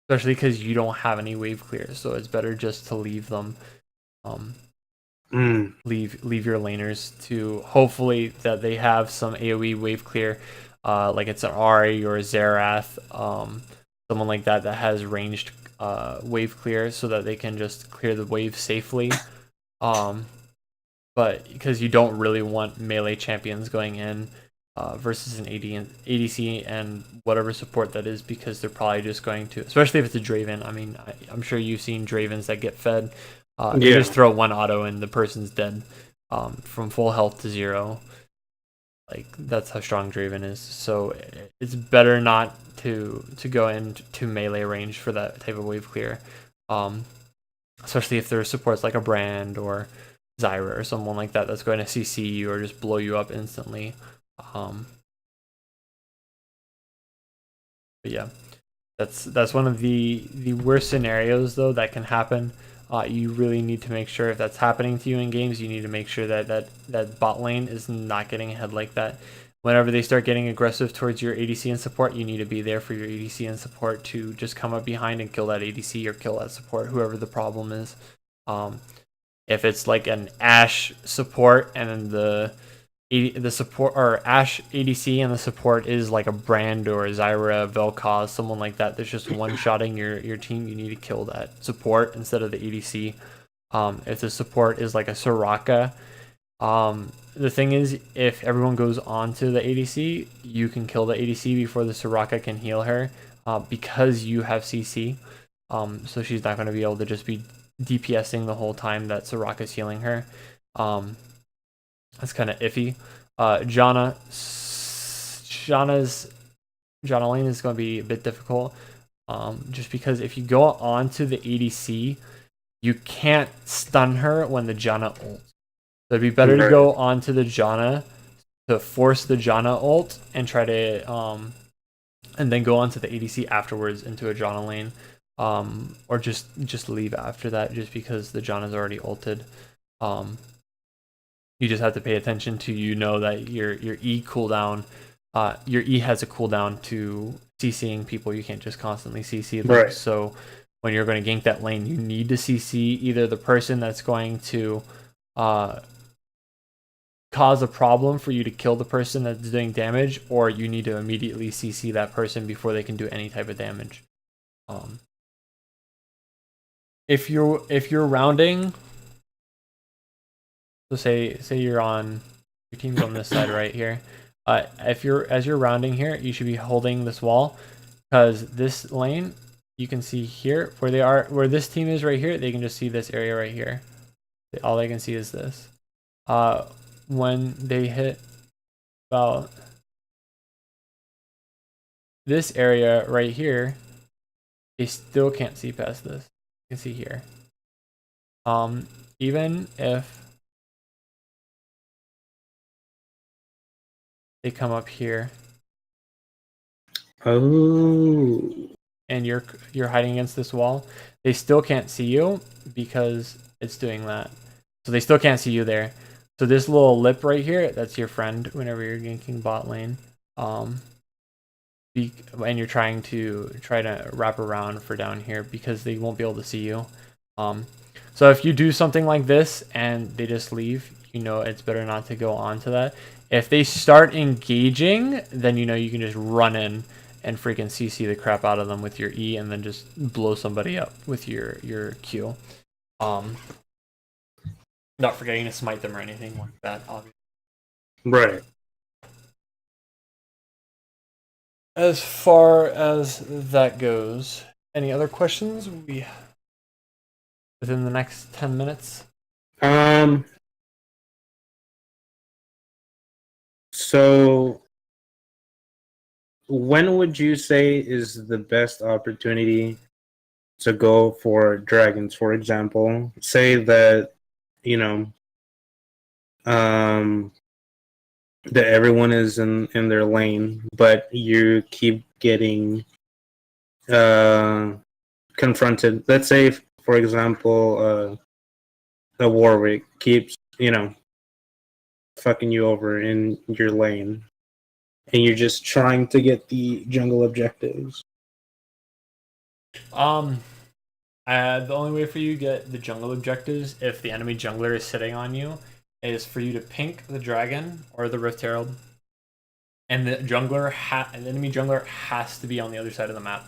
especially because you don't have any wave clear, so it's better just to leave them. Leave your laners to hopefully that they have some AoE wave clear. Like it's an Ari or a Xerath, someone like that has ranged wave clear so that they can just clear the wave safely. But because you don't really want melee champions going in versus an ADC and whatever support that is, because they're probably just going to, especially if it's a Draven. I mean, I'm sure you've seen Dravens that get fed. You just throw one auto and the person's dead from full health to 0. Like, that's how strong Draven is. So it's better not to go into melee range for that type of wave clear. Especially if there's supports like a Brand or Zyra or someone like that that's going to CC you or just blow you up instantly. But yeah, that's one of the worst scenarios though that can happen. You really need to make sure if that's happening to you in games, you need to make sure that bot lane is not getting ahead like that. Whenever they start getting aggressive towards your ADC and support, you need to be there for your ADC and support to just come up behind and kill that ADC or kill that support, whoever the problem is. If it's like an Ashe support and then the support, or Ashe ADC and the support is like a Brand or a Zyra, Vel'Koz, someone like that that's just one-shotting your team, you need to kill that support instead of the ADC. If the support is like a Soraka, the thing is, if everyone goes onto the ADC, you can kill the ADC before the Soraka can heal her because you have CC. So she's not going to be able to just be DPSing the whole time that Soraka's healing her. That's kind of iffy. Janna lane is going to be a bit difficult, just because if you go onto the ADC, you can't stun her when the Janna ults. So it'd be better to go onto the Janna to force the Janna ult and try to and then go onto the ADC afterwards into a Janna lane, or just leave after that, just because the Janna's already ulted. You just have to pay attention to, that your E cooldown, your E has a cooldown to CCing people. You can't just constantly CC them. Right. So when you're going to gank that lane, you need to CC either the person that's going to cause a problem for you to kill the person that's doing damage, or you need to immediately CC that person before they can do any type of damage. If you're rounding, so say you're on Your team's on this side right here. As you're rounding here, you should be holding this wall, because this lane, you can see here where this team is right here. They can just see this area right here. All they can see is this. When they hit about this area right here, they still can't see past this. You can see here. Even if they come up here, Oh. and you're hiding against this wall, they still can't see you because it's doing that. So they still can't see you there. So this little lip right here, that's your friend whenever you're ganking bot lane. And you're trying to wrap around for down here because they won't be able to see you. So if you do something like this and they just leave, you know it's better not to go on to that. If they start engaging, then you know you can just run in and freaking CC the crap out of them with your E, and then just blow somebody up with your Q. Not forgetting to smite them or anything like that, obviously. Right. As far as that goes, any other questions within the next 10 minutes? So when would you say is the best opportunity to go for dragons, for example? Say that, you know, that everyone is in their lane, but you keep getting confronted. Let's say, for example, a Warwick keeps, fucking you over in your lane, and you're just trying to get the jungle objectives. The only way for you to get the jungle objectives, if the enemy jungler is sitting on you, is for you to pink the dragon or the Rift Herald, and the enemy jungler has to be on the other side of the map.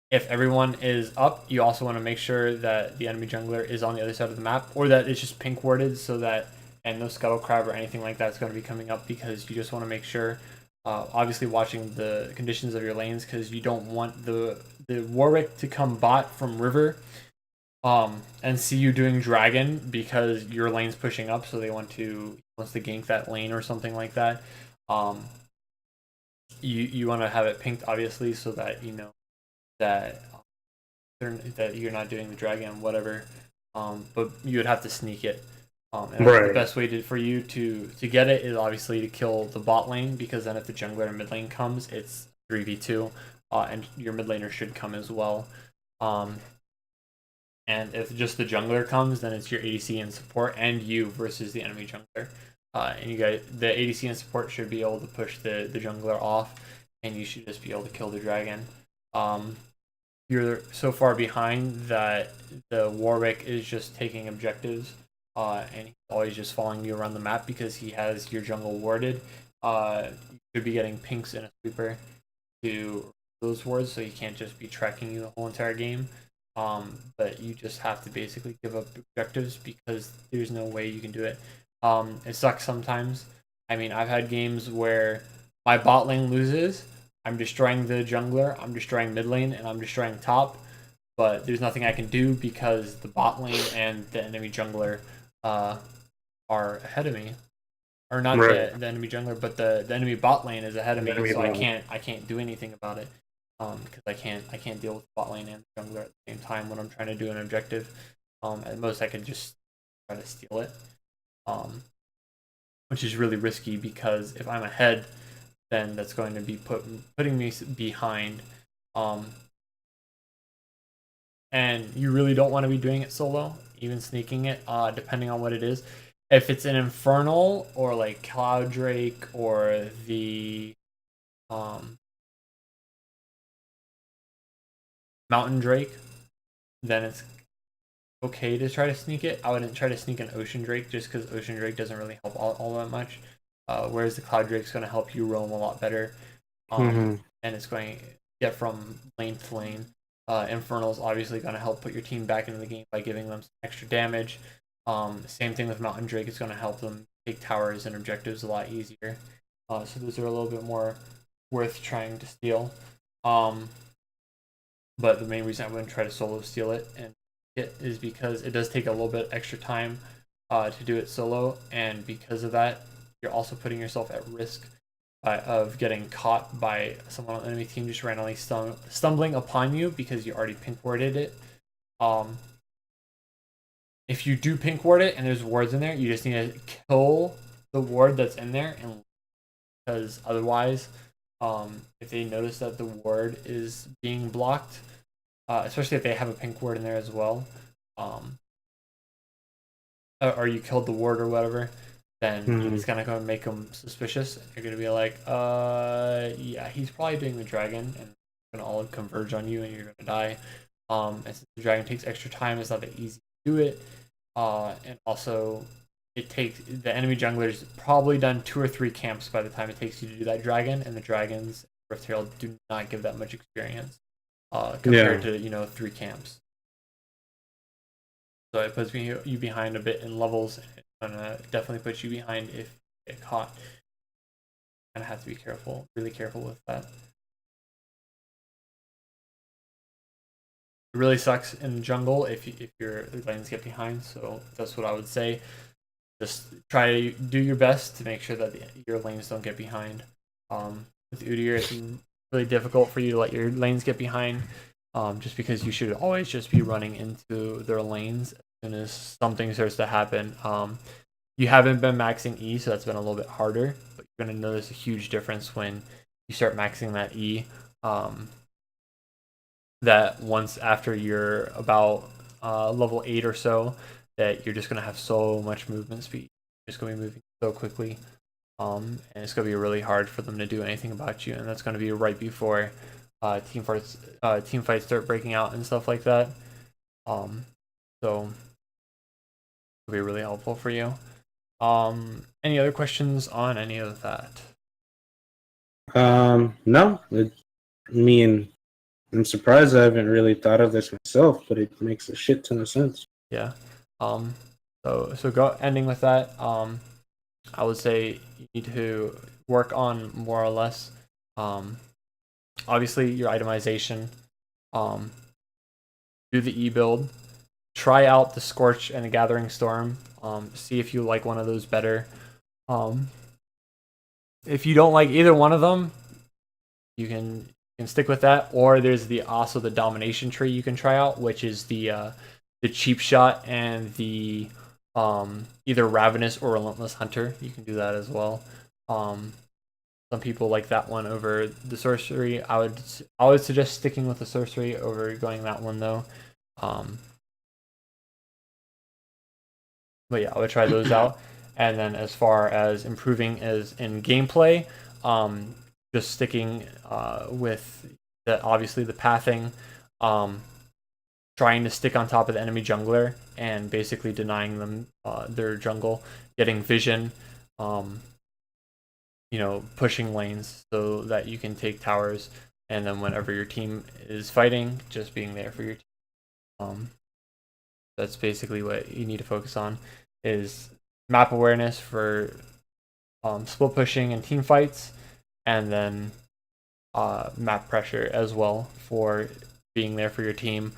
If everyone is up, you also want to make sure that the enemy jungler is on the other side of the map, or that it's just pink worded, so that and no scuttle crab or anything like that is going to be coming up, because you just want to make sure. Obviously, watching the conditions of your lanes, because you don't want the Warwick to come bot from river, and see you doing dragon because your lane's pushing up, so they wants to gank that lane or something like that. You want to have it pinked, obviously, so that you know that you're not doing the dragon, whatever. But you would have to sneak it. And Right. the best way for you to get it is obviously to kill the bot lane, because then if the jungler and mid lane comes, it's 3v2, and your mid laner should come as well. And if just the jungler comes, then it's your ADC and support and you versus the enemy jungler. And you guys, the ADC and support should be able to push the jungler off, and you should just be able to kill the dragon. You're so far behind that the Warwick is just taking objectives, and he's always just following you around the map because he has your jungle warded. You should be getting pinks in a sweeper to those wards, so he can't just be tracking you the whole entire game. But you just have to basically give up objectives because there's no way you can do it. It sucks sometimes. I mean, I've had games where my bot lane loses, I'm destroying the jungler, I'm destroying mid lane, and I'm destroying top, but there's nothing I can do because the bot lane and the enemy jungler are ahead of me. Or not Right. the enemy jungler, but the enemy bot lane is ahead of me, Enemy so bot. I can't do anything about it. Because I can't deal with the bot lane and the jungler at the same time when I'm trying to do an objective. At most I could just try to steal it. Which is really risky, because if I'm ahead, then that's going to be putting me behind. And you really don't want to be doing it solo, even sneaking it, depending on what it is. If it's an Infernal or like Cloud Drake or the Mountain Drake, then it's okay to try to sneak it. I wouldn't try to sneak an Ocean Drake just because Ocean Drake doesn't really help all that much. Whereas the Cloud Drake's going to help you roam a lot better. And it's going to get from lane to lane. Infernal's obviously going to help put your team back into the game by giving them some extra damage. Same thing with Mountain Drake. It's going to help them take towers and objectives a lot easier. So those are a little bit more worth trying to steal. But the main reason I wouldn't try to solo steal it and it is because it does take a little bit extra time to do it solo, and because of that, you're also putting yourself at risk of getting caught by someone on the enemy team just randomly stumbling upon you because you already pink warded it. If you do pink ward it and there's wards in there, you just need to kill the ward that's in there, and because otherwise, if they notice that the ward is being blocked, especially if they have a pink ward in there as well, or you killed the ward or whatever, then it's kind of going to make them suspicious. You're going to be like, yeah, he's probably doing the dragon, and going to all converge on you, and you're going to die. And since the dragon takes extra time, it's not that easy to do it. And also, it takes the enemy jungler's probably done 2 or 3 camps by the time it takes you to do that dragon, and the dragons Rift Herald do not give that much experience compared to 3 camps. So it puts you behind a bit in levels, and it's gonna definitely put you behind if you get caught. Kind of have to be careful, really careful with that. It really sucks in the jungle if your lanes get behind. So that's what I would say. Just try to do your best to make sure that your lanes don't get behind. With Udyr, it's really difficult for you to let your lanes get behind, just because you should always just be running into their lanes as soon as something starts to happen. You haven't been maxing E, so that's been a little bit harder, but you're going to notice a huge difference when you start maxing that E. That once after you're about level 8 or so, that you're just going to have so much movement speed. You're just going to be moving so quickly. And it's going to be really hard for them to do anything about you. And that's going to be right before team fights start breaking out and stuff like that. So it'll be really helpful for you. Any other questions on any of that? No. I'm surprised I haven't really thought of this myself, but it makes a shit ton of sense. Yeah. So ending with that, I would say you need to work on more or less, obviously your itemization, do the E build, try out the Scorch and the Gathering Storm, see if you like one of those better. If you don't like either one of them, you can stick with that, or there's also the Domination tree you can try out, which is the cheap shot and the either Ravenous or Relentless Hunter. You can do that as well. Some people like that one over the sorcery. I would suggest sticking with the sorcery over going that one though. But yeah, I would try those out. And then as far as improving as in gameplay, just sticking with obviously the pathing, trying to stick on top of the enemy jungler and basically denying them their jungle, getting vision, pushing lanes so that you can take towers, and then whenever your team is fighting, just being there for your team. That's basically what you need to focus on, is map awareness for split pushing and team fights, and then map pressure as well for being there for your team.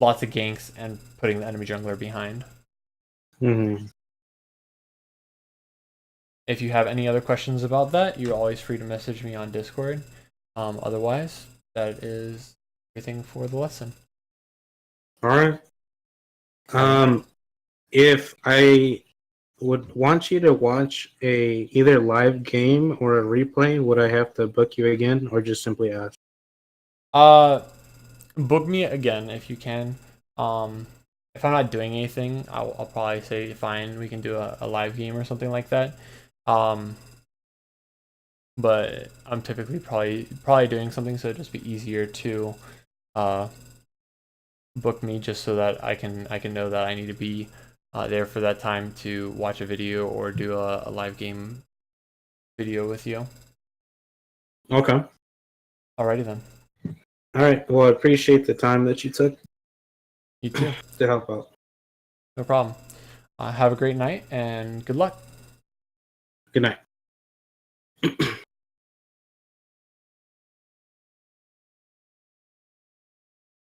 Lots of ganks and putting the enemy jungler behind. If you have any other questions about that, you're always free to message me on Discord. Otherwise, that is everything for the lesson. All right. If I would want you to watch either live game or a replay, would I have to book you again, or just simply ask? Book me again if you can. If I'm not doing anything, I'll probably say fine, we can do a live game or something like that. But I'm typically probably doing something, so it'd just be easier to book me just so that I can know that I need to be there for that time to watch a video or do a live game video with you. Okay. Alrighty then. All right. Well, I appreciate the time that you took. You too. To help out. No problem. Have a great night and good luck. Good night.